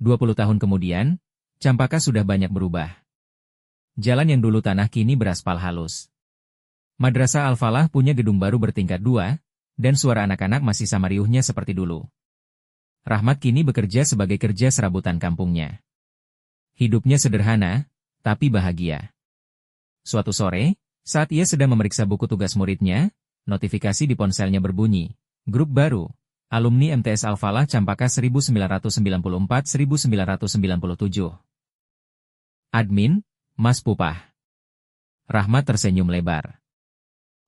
20 tahun kemudian, Campaka sudah banyak berubah. Jalan yang dulu tanah kini beraspal halus. Madrasah Al-Falah punya gedung baru bertingkat 2, dan suara anak-anak masih sama riuhnya seperti dulu. Rahmat kini bekerja sebagai kerja serabutan kampungnya. Hidupnya sederhana, tapi bahagia. Suatu sore, saat ia sedang memeriksa buku tugas muridnya, notifikasi di ponselnya berbunyi. Grup baru, alumni MTS Al-Falah Campaka 1994-1997. Admin, Mas Pupah. Rahmat tersenyum lebar.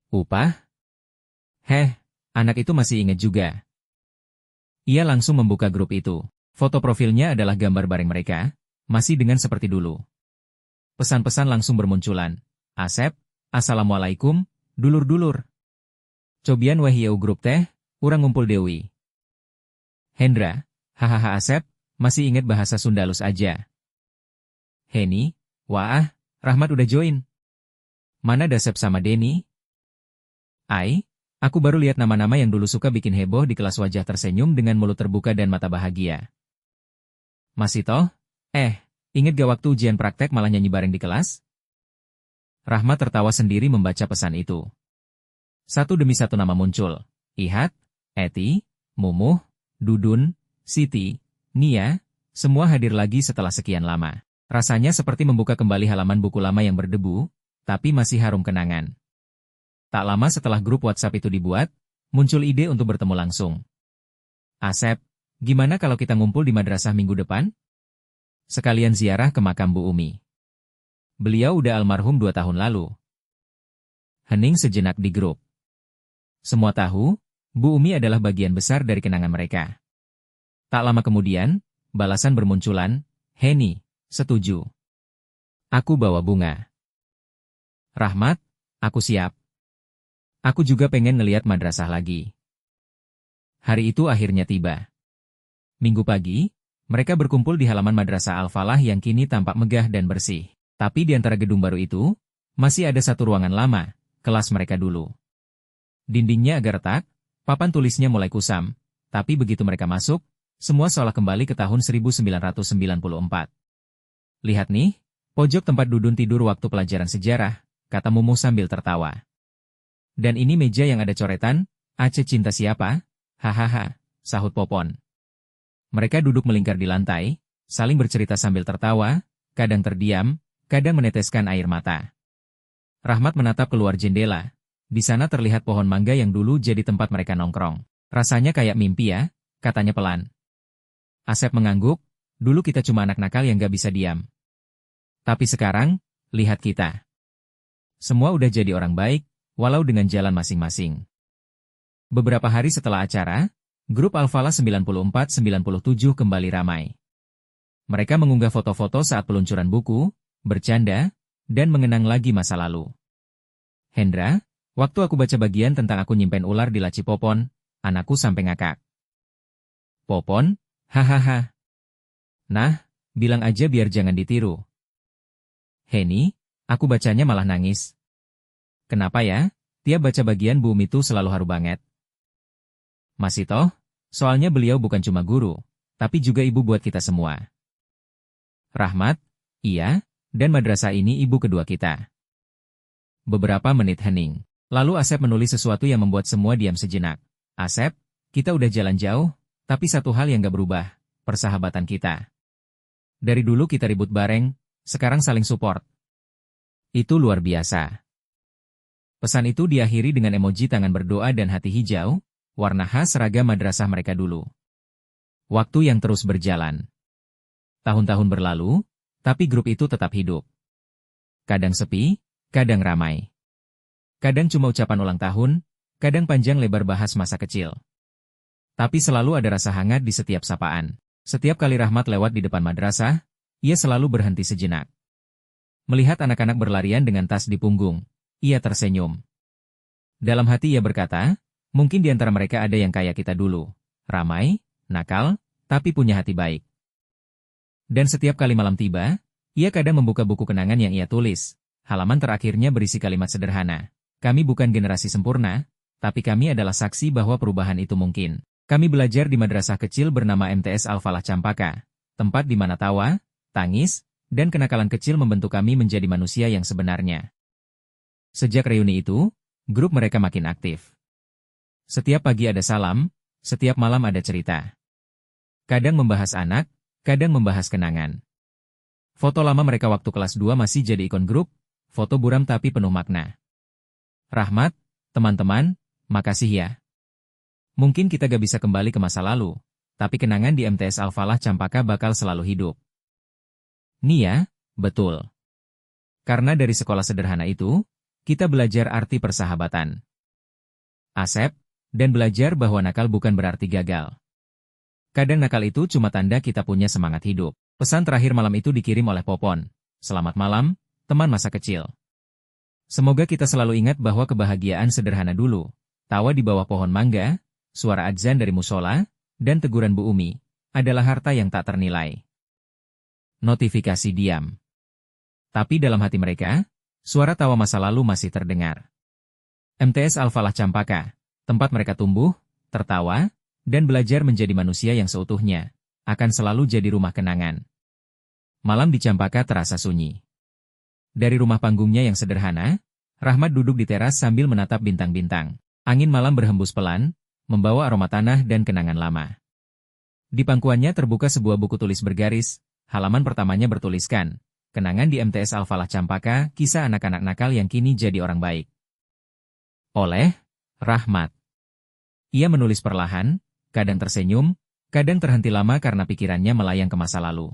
Upah? Anak itu masih ingat juga. Ia langsung membuka grup itu. Foto profilnya adalah gambar bareng mereka, masih dengan seperti dulu. Pesan-pesan langsung bermunculan. Asep, Assalamualaikum, dulur-dulur. Cobian wahiau grup teh, urang ngumpul Dewi. Hendra, hahaha Asep, masih ingat bahasa Sundalus aja. Heni, wah, Rahmat udah join. Mana Dasep sama Denny? Aku baru lihat nama-nama yang dulu suka bikin heboh di kelas. Wajah tersenyum dengan mulut terbuka dan mata bahagia. Masih toh? Ingat gak waktu ujian praktek malah nyanyi bareng di kelas? Rahmat tertawa sendiri membaca pesan itu. Satu demi satu nama muncul. Ihat, Eti, Mumuh, Dudun, Siti, Nia, semua hadir lagi setelah sekian lama. Rasanya seperti membuka kembali halaman buku lama yang berdebu, tapi masih harum kenangan. Tak lama setelah grup WhatsApp itu dibuat, muncul ide untuk bertemu langsung. Asep, gimana kalau kita ngumpul di madrasah minggu depan? Sekalian ziarah ke makam Bu Umi. Beliau udah almarhum 2 tahun lalu. Hening sejenak di grup. Semua tahu, Bu Umi adalah bagian besar dari kenangan mereka. Tak lama kemudian, balasan bermunculan, Heni, setuju. Aku bawa bunga. Rahmat, aku siap. Aku juga pengen ngeliat madrasah lagi. Hari itu akhirnya tiba. Minggu pagi, mereka berkumpul di halaman Madrasah Al-Falah yang kini tampak megah dan bersih. Tapi di antara gedung baru itu, masih ada satu ruangan lama, kelas mereka dulu. Dindingnya agak retak, papan tulisnya mulai kusam, tapi begitu mereka masuk, semua seolah kembali ke tahun 1994. Lihat nih, pojok tempat Dudun tidur waktu pelajaran sejarah, kata Mumu sambil tertawa. Dan ini meja yang ada coretan, Aceh cinta siapa? Hahaha, sahut Popon. Mereka duduk melingkar di lantai, saling bercerita sambil tertawa, kadang terdiam, kadang meneteskan air mata. Rahmat menatap keluar jendela. Di sana terlihat pohon mangga yang dulu jadi tempat mereka nongkrong. Rasanya kayak mimpi ya, katanya pelan. Asep mengangguk, dulu kita cuma anak nakal yang gak bisa diam. Tapi sekarang, lihat kita. Semua udah jadi orang baik, walau dengan jalan masing-masing. Beberapa hari setelah acara, grup Al-Falah 94-97 kembali ramai. Mereka mengunggah foto-foto saat peluncuran buku, bercanda, dan mengenang lagi masa lalu. Hendra, waktu aku baca bagian tentang aku nyimpen ular di laci Popon, anakku sampai ngakak. Popon, hahaha. Nah, bilang aja biar jangan ditiru. Heni, aku bacanya malah nangis. Kenapa ya? Tiap baca bagian Bu Umi itu selalu haru banget. Masih toh, soalnya beliau bukan cuma guru, tapi juga ibu buat kita semua. Rahmat, iya, dan madrasah ini ibu kedua kita. Beberapa menit hening. Lalu Asep menulis sesuatu yang membuat semua diam sejenak. Asep, kita udah jalan jauh, tapi satu hal yang gak berubah, persahabatan kita. Dari dulu kita ribut bareng, sekarang saling support. Itu luar biasa. Pesan itu diakhiri dengan emoji tangan berdoa dan hati hijau, warna khas seragam madrasah mereka dulu. Waktu yang terus berjalan. Tahun-tahun berlalu, tapi grup itu tetap hidup. Kadang sepi, kadang ramai. Kadang cuma ucapan ulang tahun, kadang panjang lebar bahas masa kecil. Tapi selalu ada rasa hangat di setiap sapaan. Setiap kali Rahmat lewat di depan madrasah, ia selalu berhenti sejenak. Melihat anak-anak berlarian dengan tas di punggung, ia tersenyum. Dalam hati ia berkata, mungkin di antara mereka ada yang kayak kita dulu. Ramai, nakal, tapi punya hati baik. Dan setiap kali malam tiba, ia kadang membuka buku kenangan yang ia tulis. Halaman terakhirnya berisi kalimat sederhana. Kami bukan generasi sempurna, tapi kami adalah saksi bahwa perubahan itu mungkin. Kami belajar di madrasah kecil bernama MTS Al-Falah Campaka, tempat di mana tawa, tangis, dan kenakalan kecil membentuk kami menjadi manusia yang sebenarnya. Sejak reuni itu, grup mereka makin aktif. Setiap pagi ada salam, setiap malam ada cerita. Kadang membahas anak, kadang membahas kenangan. Foto lama mereka waktu kelas 2 masih jadi ikon grup, foto buram tapi penuh makna. Rahmat, teman-teman, makasih ya. Mungkin kita gak bisa kembali ke masa lalu, tapi kenangan di MTS Al-Falah Campaka bakal selalu hidup. Nia, betul. Karena dari sekolah sederhana itu, kita belajar arti persahabatan. Asep, dan belajar bahwa nakal bukan berarti gagal. Kadang nakal itu cuma tanda kita punya semangat hidup. Pesan terakhir malam itu dikirim oleh Popon. Selamat malam, teman masa kecil. Semoga kita selalu ingat bahwa kebahagiaan sederhana dulu. Tawa di bawah pohon mangga, suara adzan dari musola, dan teguran Bu Umi, adalah harta yang tak ternilai. Notifikasi diam. Tapi dalam hati mereka, suara tawa masa lalu masih terdengar. MTS Al-Falah Campaka, tempat mereka tumbuh, tertawa, dan belajar menjadi manusia yang seutuhnya, akan selalu jadi rumah kenangan. Malam di Campaka terasa sunyi. Dari rumah panggungnya yang sederhana, Rahmat duduk di teras sambil menatap bintang-bintang. Angin malam berhembus pelan, membawa aroma tanah dan kenangan lama. Di pangkuannya terbuka sebuah buku tulis bergaris, halaman pertamanya bertuliskan, kenangan di MTS Al-Falah Campaka, kisah anak-anak nakal yang kini jadi orang baik. Oleh Rahmat. Ia menulis perlahan, kadang tersenyum, kadang terhenti lama karena pikirannya melayang ke masa lalu.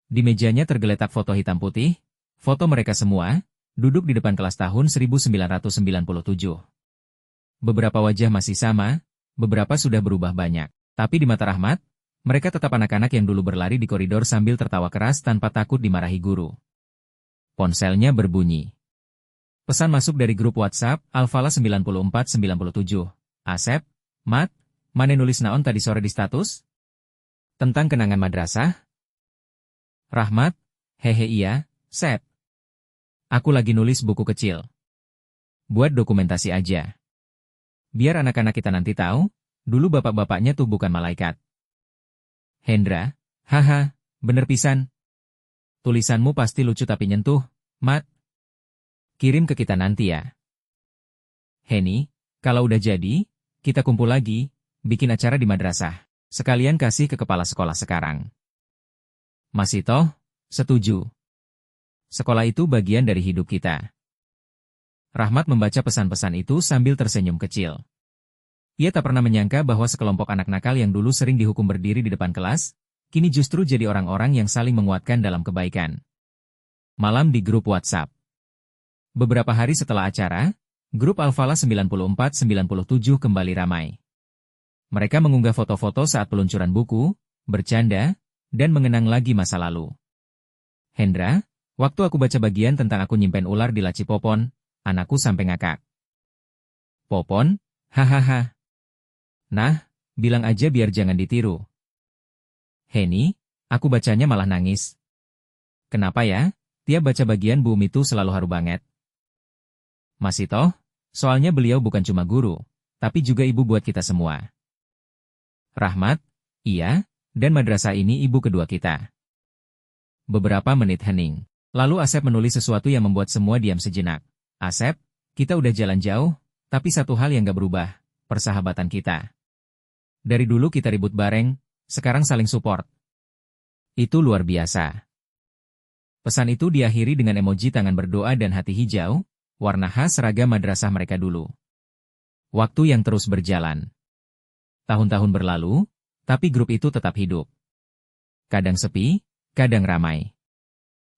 Di mejanya tergeletak foto hitam putih, foto mereka semua, duduk di depan kelas tahun 1997. Beberapa wajah masih sama, beberapa sudah berubah banyak. Tapi di mata Rahmat, mereka tetap anak-anak yang dulu berlari di koridor sambil tertawa keras tanpa takut dimarahi guru. Ponselnya berbunyi. Pesan masuk dari grup WhatsApp, Al-Falah 9497. Asep, Mat, mana nulis naon tadi sore di status? Tentang kenangan madrasah? Rahmat, hehe iya, Sep. Aku lagi nulis buku kecil. Buat dokumentasi aja. Biar anak-anak kita nanti tahu, dulu bapak-bapaknya tuh bukan malaikat. Hendra, haha, bener pisan. Tulisanmu pasti lucu tapi nyentuh, Mat. Kirim ke kita nanti ya. Heni, kalau udah jadi, kita kumpul lagi, bikin acara di madrasah. Sekalian kasih ke kepala sekolah sekarang. Masih toh? Setuju. Sekolah itu bagian dari hidup kita. Rahmat membaca pesan-pesan itu sambil tersenyum kecil. Ia tak pernah menyangka bahwa sekelompok anak nakal yang dulu sering dihukum berdiri di depan kelas, kini justru jadi orang-orang yang saling menguatkan dalam kebaikan. Malam di grup WhatsApp. Beberapa hari setelah acara, grup Al-Falah 9497 kembali ramai. Mereka mengunggah foto-foto saat peluncuran buku, bercanda, dan mengenang lagi masa lalu. Hendra, waktu aku baca bagian tentang aku nyimpen ular di laci Popon, anakku sampai ngakak. Popon, hahaha. Nah, bilang aja biar jangan ditiru. Heni, aku bacanya malah nangis. Kenapa ya? Tiap baca bagian Bu Umi itu selalu haru banget. Masih toh? Soalnya beliau bukan cuma guru, tapi juga ibu buat kita semua. Rahmat, iya, dan madrasah ini ibu kedua kita. Beberapa menit hening. Lalu Asep menulis sesuatu yang membuat semua diam sejenak. Asep, kita udah jalan jauh, tapi satu hal yang gak berubah, persahabatan kita. Dari dulu kita ribut bareng, sekarang saling support. Itu luar biasa. Pesan itu diakhiri dengan emoji tangan berdoa dan hati hijau, warna khas seragam madrasah mereka dulu. Waktu yang terus berjalan. Tahun-tahun berlalu, tapi grup itu tetap hidup. Kadang sepi, kadang ramai.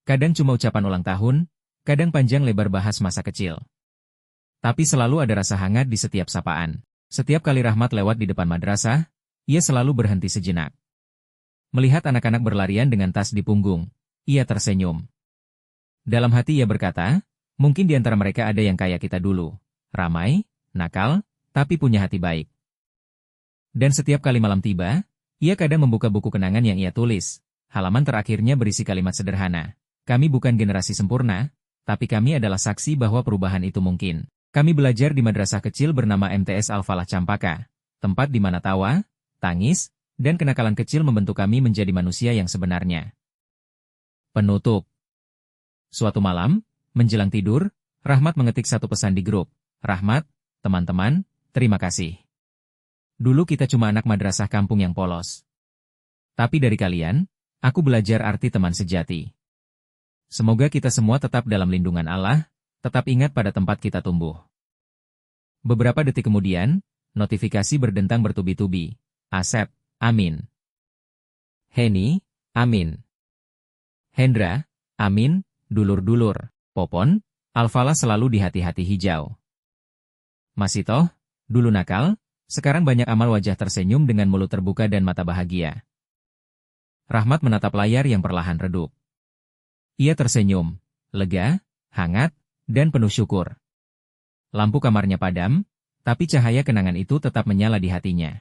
Kadang cuma ucapan ulang tahun, kadang panjang lebar bahas masa kecil. Tapi selalu ada rasa hangat di setiap sapaan. Setiap kali Rahmat lewat di depan madrasah, ia selalu berhenti sejenak. Melihat anak-anak berlarian dengan tas di punggung, ia tersenyum. Dalam hati ia berkata, mungkin di antara mereka ada yang kayak kita dulu. Ramai, nakal, tapi punya hati baik. Dan setiap kali malam tiba, ia kadang membuka buku kenangan yang ia tulis. Halaman terakhirnya berisi kalimat sederhana. Kami bukan generasi sempurna, tapi kami adalah saksi bahwa perubahan itu mungkin. Kami belajar di madrasah kecil bernama MTS Al-Falah Campaka, tempat di mana tawa, tangis, dan kenakalan kecil membentuk kami menjadi manusia yang sebenarnya. Penutup. Suatu malam, menjelang tidur, Rahmat mengetik satu pesan di grup. Rahmat, teman-teman, terima kasih. Dulu kita cuma anak madrasah kampung yang polos. Tapi dari kalian, aku belajar arti teman sejati. Semoga kita semua tetap dalam lindungan Allah, tetap ingat pada tempat kita tumbuh. Beberapa detik kemudian, notifikasi berdentang bertubi-tubi. Asep, amin. Heni, amin. Hendra, amin. Dulur-dulur, Popon, Alfala selalu di hati-hati hijau. Masito, dulu nakal, sekarang banyak amal wajah tersenyum dengan mulut terbuka dan mata bahagia. Rahmat menatap layar yang perlahan redup. Ia tersenyum, lega, hangat, dan penuh syukur. Lampu kamarnya padam, tapi cahaya kenangan itu tetap menyala di hatinya.